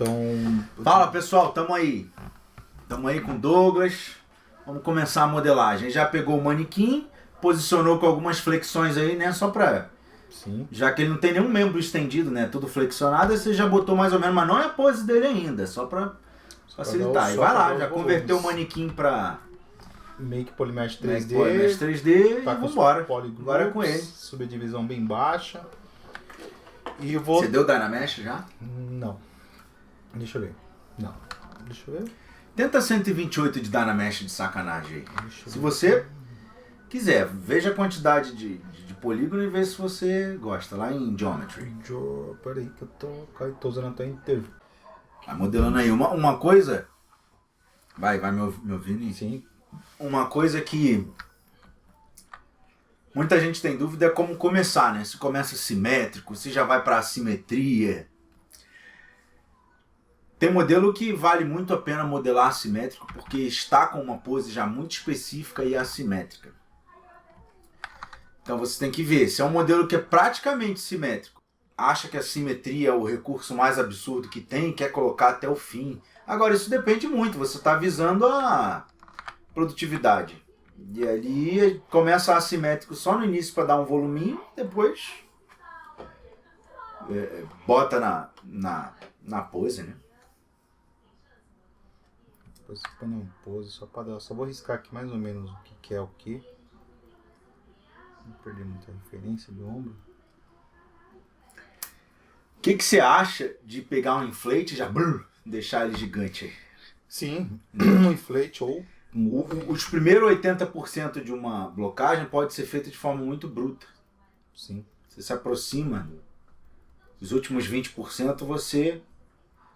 Então... Fala pessoal, tamo aí com o Douglas. Vamos começar a modelagem. Já pegou o manequim, posicionou com algumas flexões aí, né? Só pra... Sim. Já que ele não tem nenhum membro estendido, né? Tudo flexionado, aí você já botou mais ou menos, mas não é a pose dele ainda, só pra facilitar. E vai lá, já converteu o manequim pra... Make Polymesh 3D. Polymesh 3D tá e vambora. Agora é com ele. Subdivisão bem baixa. E eu vou... Você deu Dynamesh já? Não. Deixa eu ver. Não. Deixa eu ver. Tenta 128 de Dynamesh de sacanagem aí. Se ver. você quiser, veja a quantidade de polígono e vê se você gosta. Lá em Geometry. Peraí que eu tô usando até inteiro. Vai modelando aí. Uma coisa... Vai me ouvindo? Sim. Uma coisa que muita gente tem dúvida é como começar, né? Se começa simétrico, se já vai para assimetria. Tem modelo que vale muito a pena modelar assimétrico porque está com uma pose já muito específica e assimétrica. Então você tem que ver, se é um modelo que é praticamente simétrico, acha que a simetria é o recurso mais absurdo que tem, quer colocar até o fim. Agora isso depende muito, você está visando a produtividade. E ali começa assimétrico só no início para dar um voluminho, depois bota na pose, né? Depois você põe um pose, só vou riscar aqui mais ou menos o que é o que. Não perder muita referência do ombro. O que você acha de pegar um inflate e já deixar ele gigante aí? Sim, um inflate ou os primeiros 80% de uma blocagem pode ser feita de forma muito bruta. Sim. Você se aproxima, os últimos 20% você...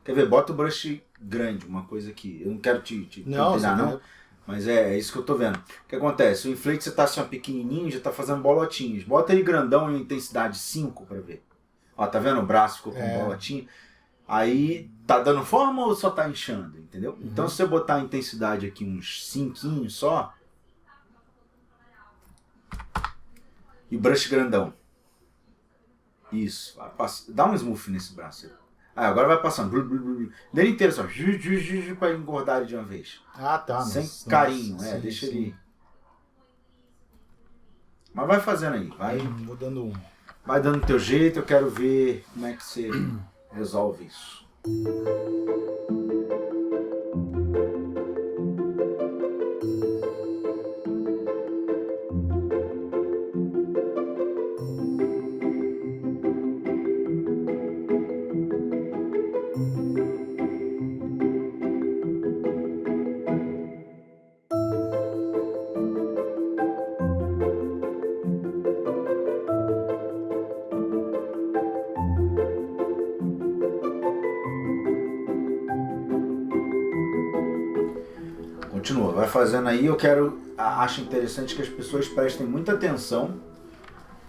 Quer ver, bota o brush grande, uma coisa que... Eu não quero te pentelhar, não. Mas é isso que eu tô vendo. O que acontece? O inflate você tá assim, ó, pequenininho, já tá fazendo bolotinhas. Bota ele grandão em intensidade 5 pra ver. Ó, tá vendo? O braço ficou com bolotinha. Aí tá dando forma ou só tá inchando, entendeu? Uhum. Então se você botar a intensidade aqui uns 5 só. E o brush grandão. Isso. Dá um smooth nesse braço aí. Ah, agora vai passando. Dele inteiro só. Pra engordar ele de uma vez. Ah, tá. Sem carinho, sim, deixa ele. Mas vai fazendo aí. Vou dando um. Vai dando teu jeito, eu quero ver como é que você resolve isso. Continua, vai fazendo aí, acho interessante que as pessoas prestem muita atenção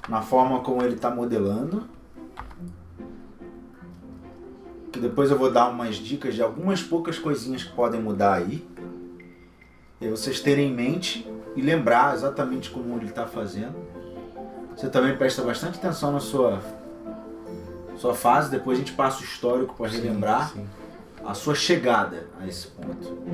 na forma como ele está modelando. Que depois eu vou dar umas dicas de algumas poucas coisinhas que podem mudar aí. E vocês terem em mente e lembrar exatamente como ele está fazendo. Você também presta bastante atenção na sua fase, depois a gente passa o histórico para relembrar a sua chegada a esse ponto.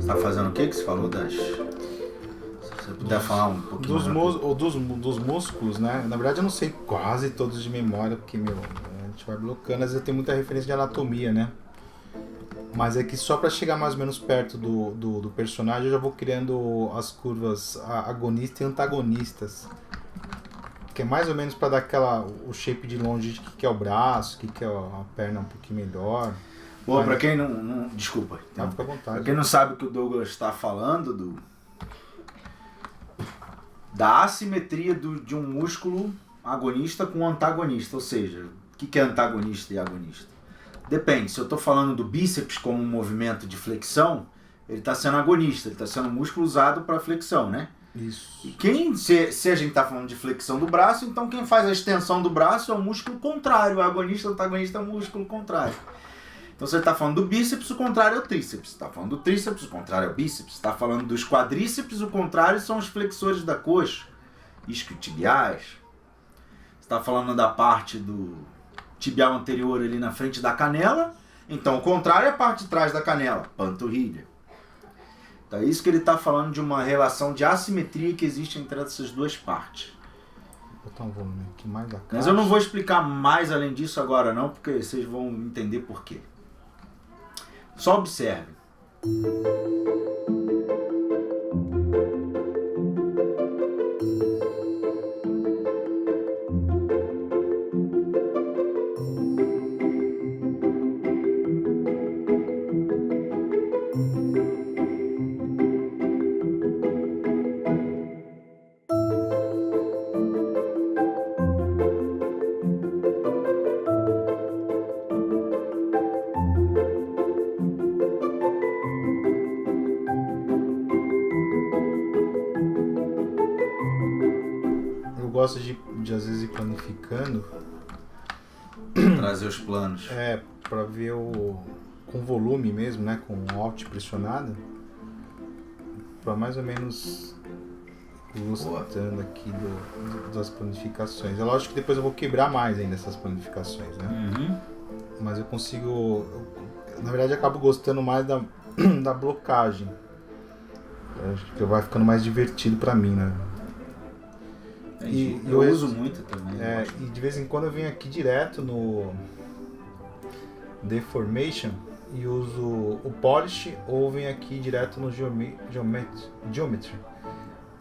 Tá fazendo o que você falou das... Se você puder falar um pouquinho dos músculos, né? Na verdade eu não sei quase todos de memória, porque, a gente vai bloqueando, às vezes tem muita referência de anatomia, né? Mas é que só para chegar mais ou menos perto do personagem, eu já vou criando as curvas agonistas e antagonistas. Que é mais ou menos para dar o shape de longe de que é o braço, que é a perna um pouquinho melhor. Bom, para quem não... Desculpa. Então, fica à vontade. Para quem não sabe o que o Douglas está falando, da assimetria de um músculo agonista com um antagonista. Ou seja, o que é antagonista e agonista? Depende. Se eu estou falando do bíceps como um movimento de flexão, ele está sendo agonista, ele está sendo músculo usado para flexão, né? Isso. E se a gente está falando de flexão do braço, então quem faz a extensão do braço é o músculo contrário. O agonista, o antagonista é o músculo contrário. Então você está falando do bíceps, o contrário é o tríceps. Você está falando do tríceps, o contrário é o bíceps. Você está falando dos quadríceps, o contrário são os flexores da coxa, isquiotibiais. Você está falando da parte do tibial anterior ali na frente da canela, então o contrário é a parte de trás da canela, panturrilha. Então é isso que ele está falando de uma relação de assimetria que existe entre essas duas partes. Vou botar um volume aqui mais da caixa. Mas eu não vou explicar mais além disso agora não, porque vocês vão entender por quê. Só observe. Eu gosto de às vezes ir planificando. Trazer os planos. Pra ver com volume mesmo, né? Com alt pressionado. Pra mais ou menos gostando aqui das planificações. É lógico que depois eu vou quebrar mais ainda essas planificações, né? Uhum. Mas eu consigo... na verdade eu acabo gostando mais da blocagem. Acho que vai ficando mais divertido pra mim, né? E eu uso muito também. E de vez em quando eu venho aqui direto no Deformation e uso o Polish, ou venho aqui direto no Geometry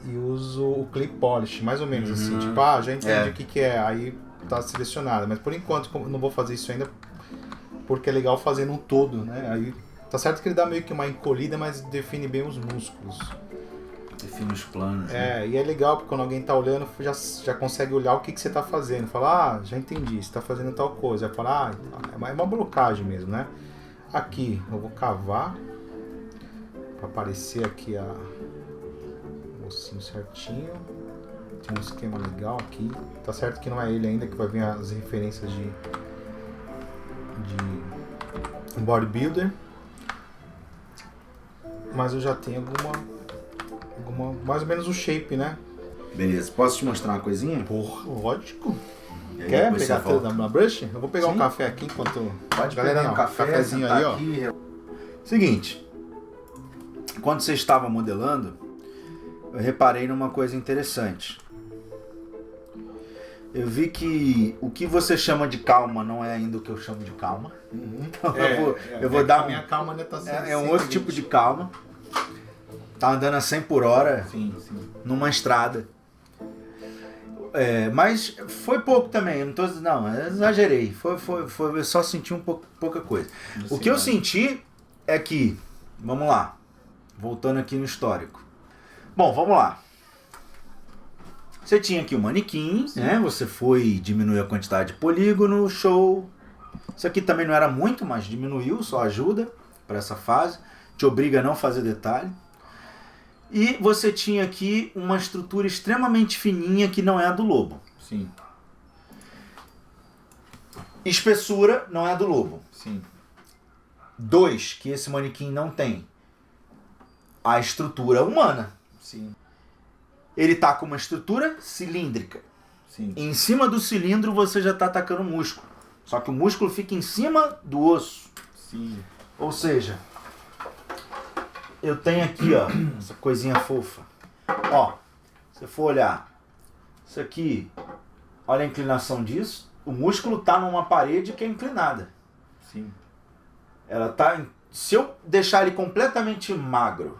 e uso o Clip Polish, mais ou menos assim, tipo, já entendi o que é, aí tá selecionado, mas por enquanto eu não vou fazer isso ainda porque é legal fazer num todo, né? Aí tá certo que ele dá meio que uma encolhida, mas define bem os músculos. Define os planos. E é legal porque quando alguém tá olhando, já consegue olhar o que você tá fazendo. Fala, já entendi, você tá fazendo tal coisa. Aí fala, é uma blocagem mesmo, né? Aqui, eu vou cavar pra aparecer aqui o ossinho certinho. Tem um esquema legal aqui. Tá certo que não é ele ainda, que vai vir as referências de bodybuilder. Mas eu já tenho mais ou menos o shape, né? Beleza, posso te mostrar uma coisinha? Porra, lógico. Quer pegar tudo na brush? Eu vou pegar um café aqui enquanto... Pode pegar um cafezinho aí, ó. Aqui. Seguinte, quando você estava modelando, eu reparei numa coisa interessante. Eu vi que o que você chama de calma não é ainda o que eu chamo de calma. Então eu vou dar minha calma ainda tá um outro tipo de calma. Tá andando a 100 por hora sim. Numa estrada. Mas foi pouco também, eu exagerei. Eu só senti pouca coisa. O que eu senti é que, vamos lá, voltando aqui no histórico. Bom, vamos lá. Você tinha aqui o manequim, né? Você foi diminuir a quantidade de polígono, show. Isso aqui também não era muito, mas diminuiu, só ajuda para essa fase. Te obriga a não fazer detalhe. E você tinha aqui uma estrutura extremamente fininha que não é a do lobo. Sim. Espessura não é a do lobo. Sim. 2, que esse manequim não tem. A estrutura humana. Sim. Ele tá com uma estrutura cilíndrica. Sim. Em cima do cilindro você já tá atacando o músculo. Só que o músculo fica em cima do osso. Sim. Ou seja, eu tenho aqui, ó, essa coisinha fofa. Ó, se você for olhar, isso aqui, olha a inclinação disso. O músculo tá numa parede que é inclinada. Sim. Ela tá... Se eu deixar ele completamente magro,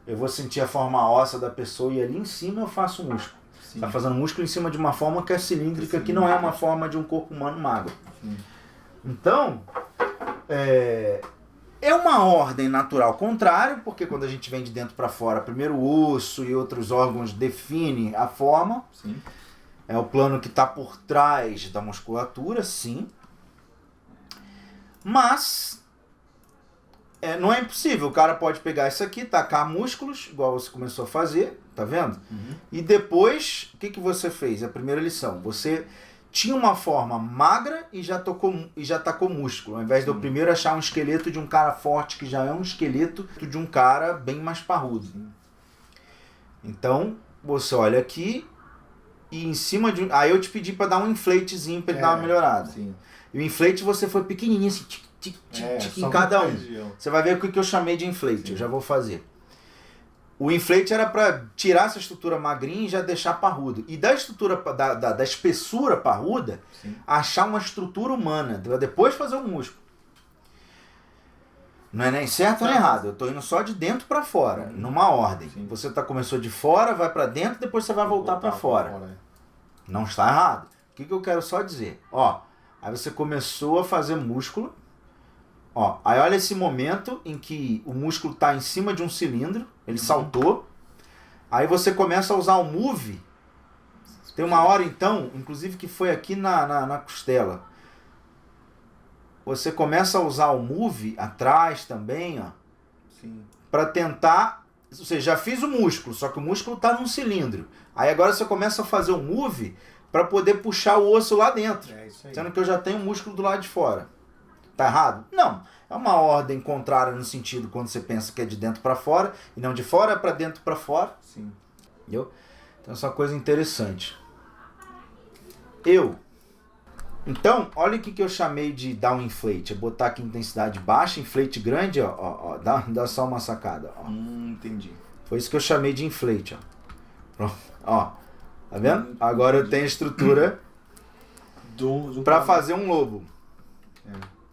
eu vou sentir a forma óssea da pessoa e ali em cima eu faço músculo. Sim. Tá fazendo músculo em cima de uma forma que é cilíndrica, que não é uma forma de um corpo humano magro. Sim. Então, é uma ordem natural contrária, porque quando a gente vem de dentro para fora, primeiro o osso e outros órgãos definem a forma. Sim. É o plano que está por trás da musculatura, sim. Mas não é impossível. O cara pode pegar isso aqui, tacar músculos, igual você começou a fazer, tá vendo? Uhum. E depois, o que você fez? A primeira lição. Você tinha uma forma magra e já tacou músculo. Ao invés de eu primeiro achar um esqueleto de um cara forte, que já é um esqueleto de um cara bem mais parrudo. Então, você olha aqui e em cima de um... Aí eu te pedi para dar um inflatezinho para ele dar uma melhorada. Sim. E o inflate você foi pequenininho, assim, em cada um. Você vai ver o que eu chamei de inflate, eu já vou fazer. O inflate era para tirar essa estrutura magrinha e já deixar parrudo. E da estrutura, da espessura parruda, achar uma estrutura humana. Depois fazer o músculo. Não é nem certo nem errado. Eu tô indo só de dentro para fora, numa ordem. Sim. Você começou de fora, vai para dentro, depois você vai voltar para fora. Não está errado. O que eu quero só dizer? Ó, aí você começou a fazer músculo. Ó, aí olha esse momento em que o músculo está em cima de um cilindro, ele saltou. Aí você começa a usar o move. Tem uma hora então, inclusive que foi aqui na costela. Você começa a usar o move atrás também, ó. Sim. Para tentar... Ou seja, já fiz o músculo, só que o músculo está num cilindro. Aí agora você começa a fazer o move para poder puxar o osso lá dentro. É isso aí. Sendo que eu já tenho o músculo do lado de fora. Tá errado? Não. É uma ordem contrária no sentido quando você pensa que é de dentro para fora e não de fora para dentro para fora. Sim. Entendeu? Então essa é uma coisa interessante. Então, olha o que eu chamei de dar um inflate. É botar aqui intensidade baixa, inflate grande, ó, dá só uma sacada. Ó. Entendi. Foi isso que eu chamei de inflate, ó. Pronto. Ó, tá vendo? Agora eu tenho a estrutura para fazer um lobo.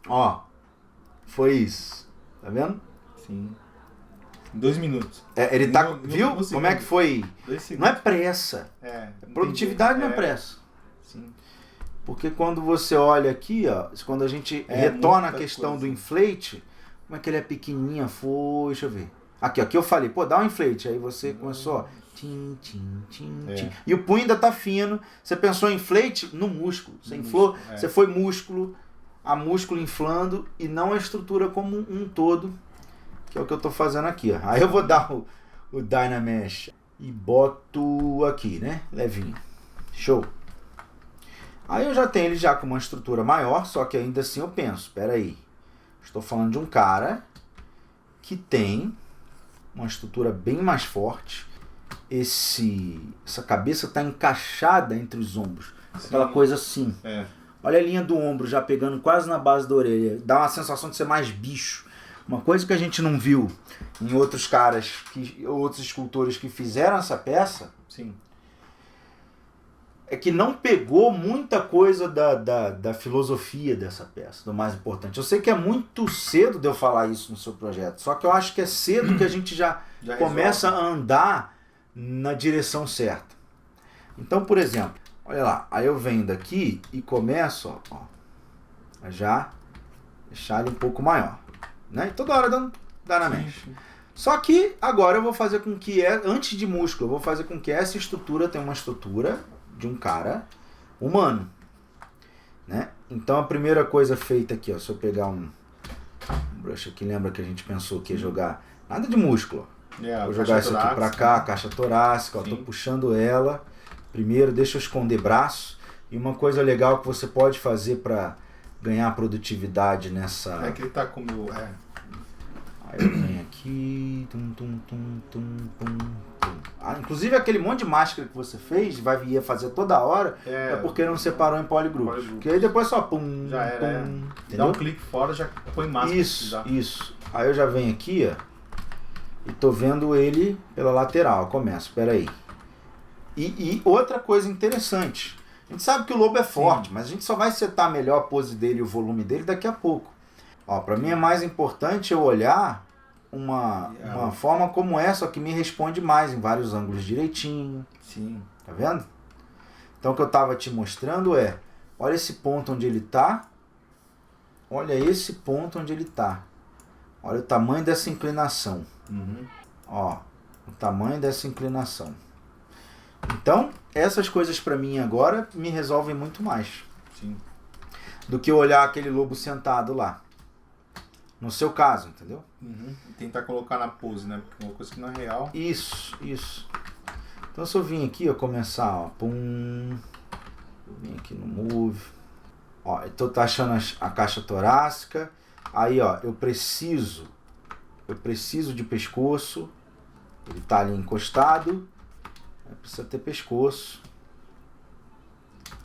Ó, foi isso. Tá vendo? Sim. 2 minutos. Ele tá. Viu como é que foi? 2 segundos. Não é pressa. Produtividade não é pressa. Sim. Porque quando você olha aqui, ó, quando a gente retorna a questão do inflate, como é que ele é pequenininho, foi, deixa eu ver. Aqui eu falei, pô, dá um inflate. Aí você começou, ó, tim. E o punho ainda tá fino. Você pensou em inflate no músculo. Você inflou, você foi músculo, a músculo inflando e não a estrutura como um todo, que é o que eu tô fazendo aqui, ó. Aí eu vou dar o Dynamesh e boto aqui, né, levinho. Show. Aí eu já tenho ele já com uma estrutura maior, só que ainda assim eu penso, espera aí, estou falando de um cara que tem uma estrutura bem mais forte, essa cabeça está encaixada entre os ombros, aquela coisa assim. Olha a linha do ombro já pegando quase na base da orelha, dá uma sensação de ser mais bicho. Uma coisa que a gente não viu em outros caras, outros escultores que fizeram essa peça, sim, é que não pegou muita coisa da filosofia dessa peça, do mais importante. Eu sei que é muito cedo de eu falar isso no seu projeto, só que eu acho que é cedo que a gente já começa a andar na direção certa. Então, por exemplo, olha lá, aí eu venho daqui e começo ó, a já deixar ele um pouco maior, né? E toda hora dando Dynamesh. Só que agora eu vou fazer com que, antes de músculo, eu vou fazer com que essa estrutura tenha uma estrutura de um cara humano, né? Então a primeira coisa feita aqui, ó, se eu pegar um brush aqui, lembra que a gente pensou que ia jogar nada de músculo, ó. Vou jogar isso aqui pra cá, caixa torácica, ó, tô puxando ela. Primeiro, deixa eu esconder braço. E uma coisa legal que você pode fazer para ganhar produtividade nessa... É que ele tá com o meu... Aí eu venho aqui... inclusive aquele monte de máscara que você fez, ia fazer toda hora, é porque não separou em polygroups. Porque aí depois só pum, já era, dá um clique fora, já põe máscara. Isso. Aí eu já venho aqui, ó. e tô vendo ele pela lateral. Começo, espera aí. E outra coisa interessante, a gente sabe que o lobo é forte, mas a gente só vai setar melhor a pose dele e o volume dele daqui a pouco. Ó, para mim é mais importante eu olhar uma forma como essa que me responde mais em vários ângulos direitinho. Sim. Tá vendo? Então o que eu tava te mostrando é, olha esse ponto onde ele tá. Olha esse ponto onde ele tá. Olha o tamanho dessa inclinação. Uhum. Ó, o tamanho dessa inclinação. Então, essas coisas para mim agora me resolvem muito mais. Sim. Do que olhar aquele lobo sentado lá. No seu caso, entendeu? Uhum. E tentar colocar na pose, né? Porque é uma coisa que não é real. Isso. Então se eu vim aqui, eu começar, ó, pum. Vim aqui no move. Ó, eu tô achando a caixa torácica. Aí, ó, eu preciso de pescoço. Ele tá ali encostado. Precisa ter pescoço.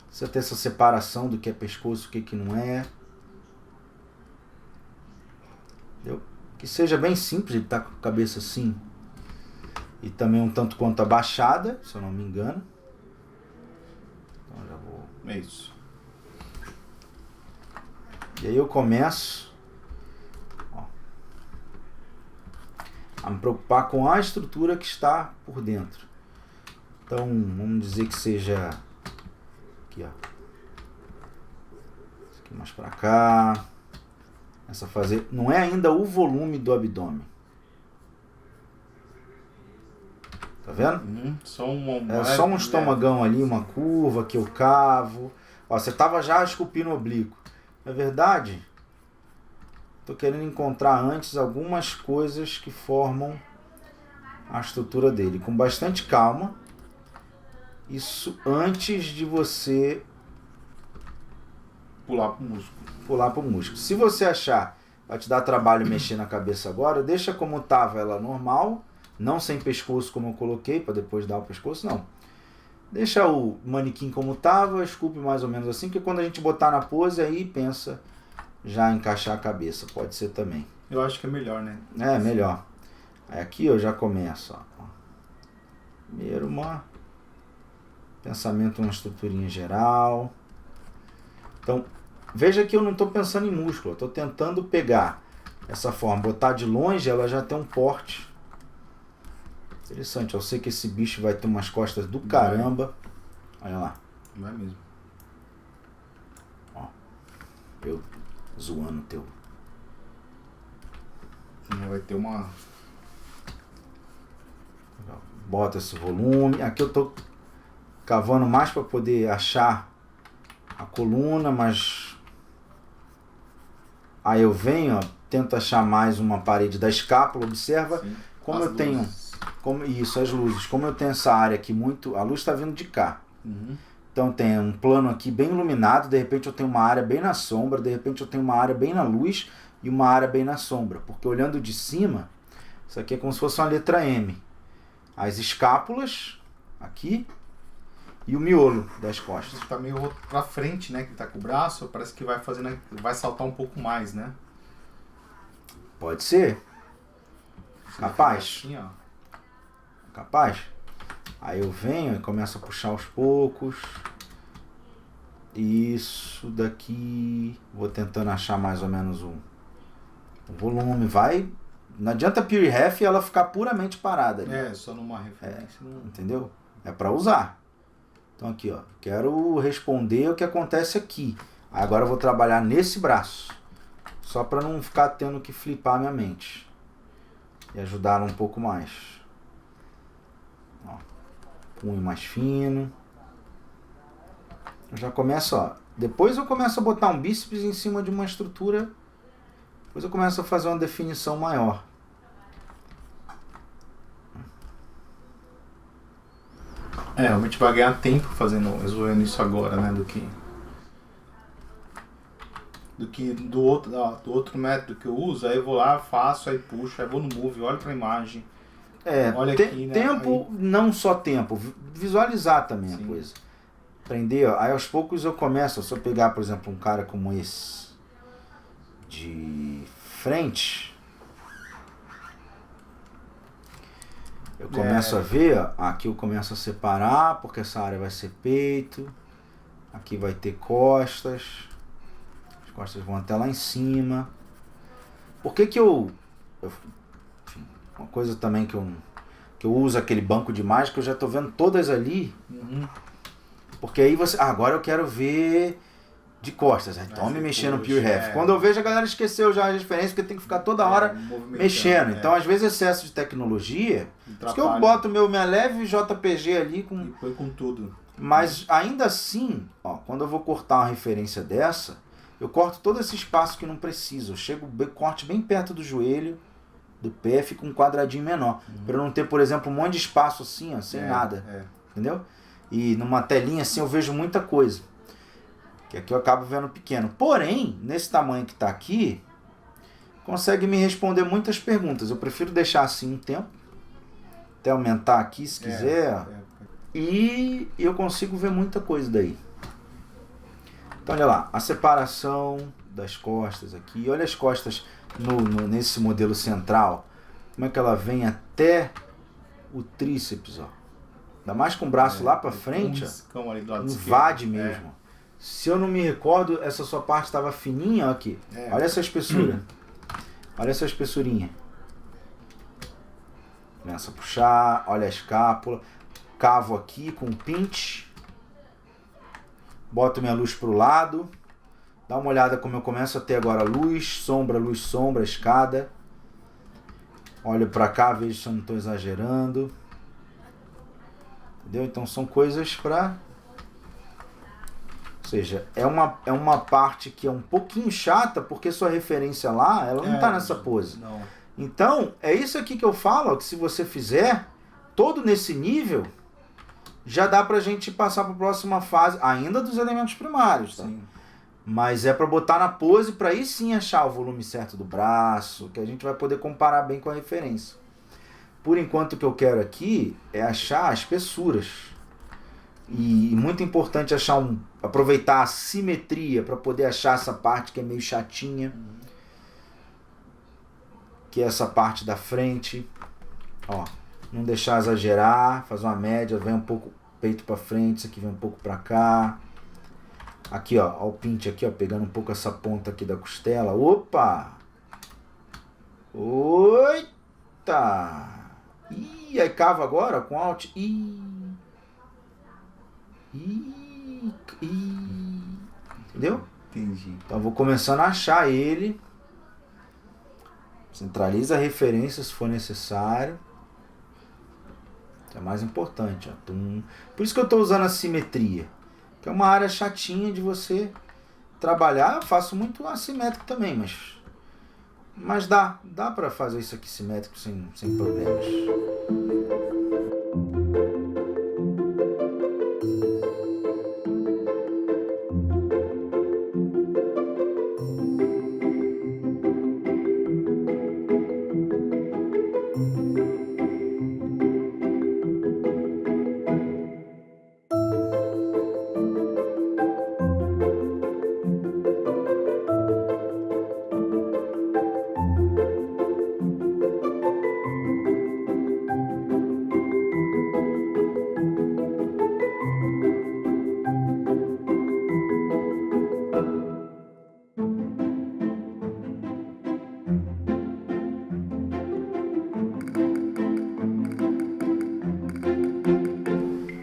Precisa ter essa separação do que é pescoço e o que não é. Entendeu? Que seja bem simples, ele tá com a cabeça assim. E também um tanto quanto abaixada, se eu não me engano. Então já vou. É isso. E aí eu começo, ó, a me preocupar com a estrutura que está por dentro. Então, vamos dizer que seja aqui, ó. Isso aqui mais pra cá. Essa fazer, não é ainda o volume do abdômen. Tá vendo? Só é só um estomagão ali, uma curva que eu cavo. Ó, você tava já esculpindo o oblíquo. Na verdade, tô querendo encontrar antes algumas coisas que formam a estrutura dele. Com bastante calma. Isso antes de você pular pro músculo. Se você achar vai te dar trabalho mexer na cabeça agora, deixa como tava ela normal, não sem pescoço como eu coloquei, para depois dar o pescoço, não. Deixa o manequim como tava, esculpe mais ou menos assim, porque quando a gente botar na pose, aí pensa já encaixar a cabeça, pode ser também. Eu acho que é melhor, né? É, melhor. Aí aqui eu já começo, ó. Primeiro pensamento, uma estruturinha geral. Então, veja que eu não estou pensando em músculo, eu estou tentando pegar essa forma, botar de longe, ela já tem um porte. Interessante, eu sei que esse bicho vai ter umas costas do caramba. Olha lá. Vai mesmo. Ó, eu zoando o teu. Vai ter uma... Bota esse volume. Aqui eu tô cavando mais para poder achar a coluna, mas aí eu venho, ó, tento achar mais uma parede da escápula. Observa. Sim. Como as eu tenho luzes. Isso, as luzes. Como eu tenho essa área aqui muito, a luz está vindo de cá. Então tem um plano aqui bem iluminado, de repente eu tenho uma área bem na sombra, de repente eu tenho uma área bem na luz e uma área bem na sombra, porque olhando de cima, isso aqui é como se fosse uma letra M. As escápulas aqui e o miolo das costas. Tá meio pra frente, né, que tá com o braço, parece que vai saltar um pouco mais, né? Pode ser. Capaz. Assim, ó. Capaz. Aí eu venho e começo a puxar aos poucos. Isso daqui. Vou tentando achar mais ou menos um volume. Vai. Não adianta Pure Ref e ela ficar puramente parada ali. É, só numa referência. Entendeu? É para usar. Então aqui, ó. Quero responder o que acontece aqui. Agora eu vou trabalhar nesse braço. Só para não ficar tendo que flipar minha mente. E ajudar um pouco mais. Ó. Punho mais fino. Eu já começo, ó. Depois eu começo a botar um bíceps em cima de uma estrutura. Depois eu começo a fazer uma definição maior. Realmente vai ganhar tempo resolvendo isso agora, né? Do outro método que eu uso, aí eu vou lá, faço, aí puxo, aí vou no Move, olho pra imagem. Olha aqui, né? Tempo, aí... não só tempo, visualizar também. Sim. A coisa. Aprender, ó, aí aos poucos eu começo, se eu pegar, por exemplo, um cara como esse, de frente, Eu começo a ver, ó, aqui eu começo a separar, porque essa área vai ser peito, aqui vai ter costas, as costas vão até lá em cima. Por que que enfim, uma coisa também que eu uso aquele banco de imagem, que eu já estou vendo todas ali, porque aí você, agora eu quero ver de costas, então me mexer no Pure Ref. Quando eu vejo, a galera esqueceu já a referência, porque tem que ficar toda hora mexendo. Então, às vezes, excesso de tecnologia, por isso que eu boto minha leve JPG ali com... E põe com tudo. Mas, ainda assim, ó, quando eu vou cortar uma referência dessa, eu corto todo esse espaço que não precisa. Eu chego, corte bem perto do joelho, do pé, fica um quadradinho menor. Para não ter, por exemplo, um monte de espaço assim, ó, sem nada. Entendeu? E numa telinha assim eu vejo muita coisa. Que aqui eu acabo vendo pequeno. Porém, nesse tamanho que está aqui, consegue me responder muitas perguntas. Eu prefiro deixar assim um tempo, até aumentar aqui se quiser. E eu consigo ver muita coisa daí. Então olha lá, a separação das costas aqui. Olha as costas nesse modelo central. Como é que ela vem até o tríceps, ó. Ainda mais com o braço lá para frente, ó, invade mesmo. Se eu não me recordo, essa sua parte estava fininha, ó, aqui. Olha essa espessura. Olha essa espessurinha. Começa a puxar, olha a escápula. Cavo aqui com pinch. Boto minha luz pro lado. Dá uma olhada como eu começo a ter agora luz, sombra, escada. Olho para cá, vejo se eu não estou exagerando. Entendeu? Então são coisas para... Ou seja, é uma parte que é um pouquinho chata, porque sua referência lá, ela não está nessa pose. Não. Então, é isso aqui que eu falo, ó, que se você fizer, todo nesse nível, já dá pra gente passar para a próxima fase, ainda dos elementos primários, tá? Sim. Mas é para botar na pose, para aí sim achar o volume certo do braço, que a gente vai poder comparar bem com a referência. Por enquanto, o que eu quero aqui é achar as espessuras. E muito importante aproveitar a simetria para poder achar essa parte que é meio chatinha. Que é essa parte da frente. Ó, não deixar exagerar, fazer uma média, vem um pouco peito para frente, isso aqui vem um pouco para cá. Aqui, ó, o pinch aqui, ó, pegando um pouco essa ponta aqui da costela. Opa! Oita! Ih, aí cava agora com alt. Entendeu? Entendi. Então eu vou começando a achar ele. Centraliza a referência se for necessário. Isso é mais importante. Ó. Por isso que eu estou usando a simetria. Que é uma área chatinha de você trabalhar. Eu faço muito assimétrico também, mas dá para fazer isso aqui simétrico sem problemas.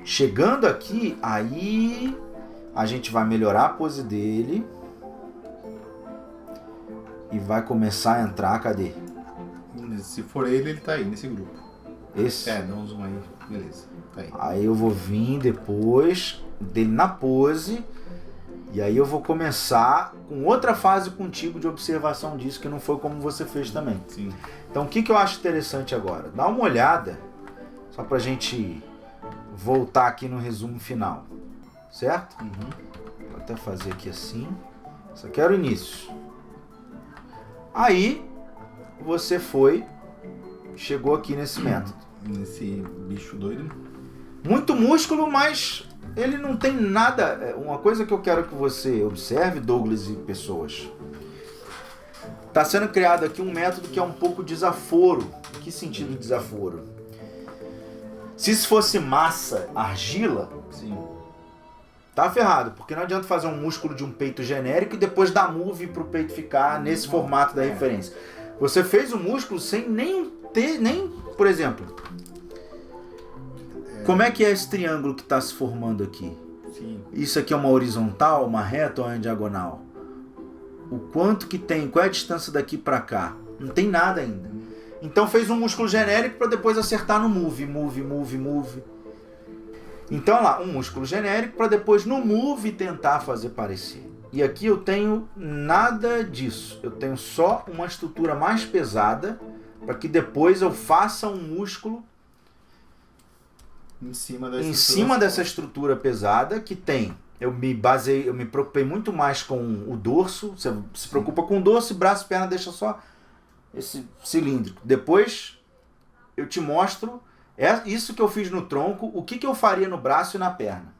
Chegando aqui, aí a gente vai melhorar a pose dele e vai começar a entrar, cadê? Se for ele tá aí nesse grupo. Esse? Dá um zoom aí, beleza, tá aí. Aí eu vou vir depois dele na pose e aí eu vou começar com outra fase contigo de observação disso, que não foi como você fez também. Sim. Então o que eu acho interessante agora? Dá uma olhada, só pra gente voltar aqui no resumo final, certo? Vou até fazer aqui assim. Isso aqui era o início. Aí você chegou aqui nesse método. Nesse bicho doido. Muito músculo, mas ele não tem nada. Uma coisa que eu quero que você observe, Douglas e pessoas. Está sendo criado aqui um método que é um pouco desaforo. Que sentido desaforo? Se isso fosse massa, argila, Sim. tá ferrado, porque não adianta fazer um músculo de um peito genérico e depois dar move pro peito ficar nesse formato da referência. Você fez o músculo sem nem ter, por exemplo, como é que é esse triângulo que está se formando aqui? Sim. Isso aqui é uma horizontal, uma reta ou é uma diagonal? O quanto que tem? Qual é a distância daqui para cá? Não tem nada ainda. Então fez um músculo genérico para depois acertar no move. Então olha lá, um músculo genérico para depois no move tentar fazer parecer. E aqui eu tenho nada disso. Eu tenho só uma estrutura mais pesada para que depois eu faça um músculo Em cima dessa estrutura pesada que tem. Eu me preocupei muito mais com o dorso. Você se preocupa com o dorso, braço e perna deixa só esse cilíndrico. Depois eu te mostro isso que eu fiz no tronco, o que eu faria no braço e na perna.